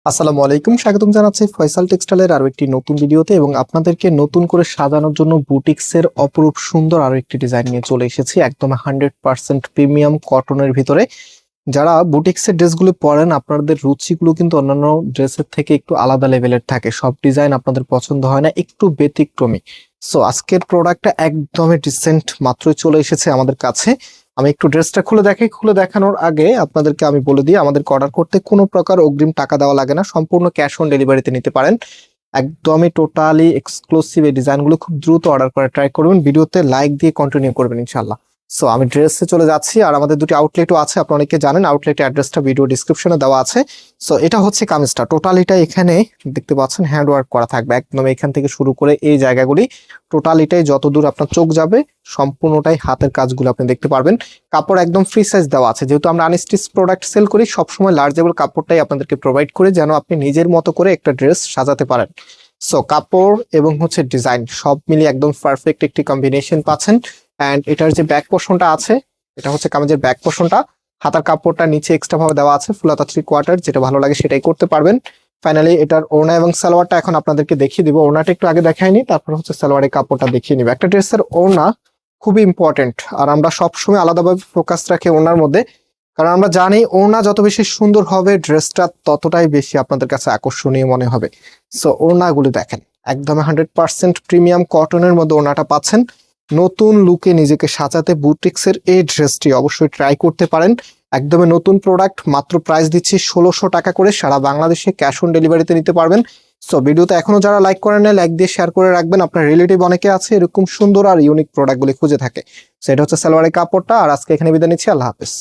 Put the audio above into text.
আসসালামু আলাইকুম, স্বাগতম জানাচ্ছি ফয়সাল টেক্সটাইলের আরো একটি নতুন ভিডিওতে এবং আপনাদেরকে নতুন করে সাজানোর জন্য বুটিক্সের অপরূপ সুন্দর আরো একটি ডিজাইন নিয়ে চলে এসেছি। একদম 100% প্রিমিয়াম কটনের ভিতরে। যারা বুটিক্সের ড্রেসগুলো পরেন আপনাদের রুচিগুলো কিন্তু অন্যান্য ড্রেসের থেকে একটু আলাদা লেভেলের থাকে, সব ডিজাইন আপনাদের পছন্দ হয় না, একটু ব্যতিক্রমী। সো আজকের প্রোডাক্টটা একদমই ডিসেন্ট, মাত্রই চলে এসেছে আমাদের কাছে। আমি একটু ড্রেসটা খুলে দেখাই। খুলে দেখানোর আগে আপনাদেরকে আমি বলে দিই, আমাদেরকে অর্ডার করতে কোনো প্রকার অগ্রিম টাকা দেওয়া লাগে না, সম্পূর্ণ ক্যাশ অন ডেলিভারিতে নিতে পারেন। একদমই টোটালি এক্সক্লুসিভ এই ডিজাইনগুলো খুব দ্রুত অর্ডার করে ট্রাই করবেন, ভিডিওতে লাইক দিয়ে কন্টিনিউ করবেন ইনশাল্লাহ। সো আমি ড্রেসে চলে যাচ্ছি। আর আমাদের দুটি আউটলেটও আছে, আপনারা অনেকে জানেন, আউটলেটের অ্যাড্রেসটা ভিডিও ডিসক্রিপশনে দেওয়া আছে। সো এটা হচ্ছে কামিজটা, টোটালিটা এখানে দেখতে পাচ্ছেন হ্যান্ড ওয়ার্ক করা থাকবে একদম এখান থেকে শুরু করে এই জায়গাগুলি, টোটালিটাই যতদূর আপনার চোখ যাবে সম্পূর্ণটাই হাতের কাজগুলো আপনি দেখতে পারবেন। কাপড় একদম ফ্রি সাইজ দেওয়া আছে, যেহেতু আমরা আনস্টিচ প্রোডাক্ট সেল করি সবসময় লার্জেবল কাপড়টাই আপনাদেরকে প্রোভাইড করি, যেন আপনি নিজের মতো করে একটা ড্রেস সাজাতে পারেন। সো কাপড় এবং হচ্ছে ডিজাইন সব মিলিয়ে একদম পারফেক্ট একটি কম্বিনেশন পাচ্ছেন। অ্যান্ড এটার যে ব্যাক পোর্শনটা আছে, এটা হচ্ছে কামিজের ব্যাক পোর্শনটা। হাতার কাপড়টা নিচে এক্সট্রা ভাবে দেওয়া আছে, ফুল হাতা 3/4, যেটা ভালো লাগে সেটাই করতে পারবেন। ফাইনালি এটার ওড়না এবং সালোয়ারটা এখন আপনাদেরকে দেখিয়ে দিব। ওড়নাটা একটু আগে দেখাইনি, তারপর হচ্ছে সালোয়ারের কাপড়টা দেখিয়ে নিব। একটা ড্রেসের ওড়না খুবই ইম্পর্টেন্ট, আর আমরা সবসময় আলাদাভাবে ফোকাস রাখি ওড়নার মধ্যে, কারণ আমরা জানি ওড়না যত বেশি সুন্দর হবে ড্রেসটা ততটাই বেশি আপনাদের কাছে আকর্ষণীয় মনে হবে। সো ওড়নাগুলি দেখেন, একদম 100% প্রিমিয়াম কটনের মধ্যে ওড়নাটা পাচ্ছেন। নতুন লুকে নিজেকে সাজাতে বুটিক্সের এই ড্রেসটি অবশ্যই ট্রাই করতে পারেন। একদমই নতুন প্রোডাক্ট, মাত্র প্রাইস দিচ্ছি 1600 টাকা করে, সারা বাংলাদেশে ক্যাশ অন ডেলিভারিতে নিতে পারবেন। সো ভিডিওতে এখনো যারা লাইক করেন না, লাইক দিয়ে শেয়ার করে রাখবেন, আপনার রিলেটিভ অনেকে আছে এরকম সুন্দর আর ইউনিক প্রোডাক্টগুলি খুঁজে থাকে। সেটা হচ্ছে সালোয়ারের কাপড়টা। আর আজকে এখানে বিদায় নিচ্ছি, আল্লাহ হাফেজ।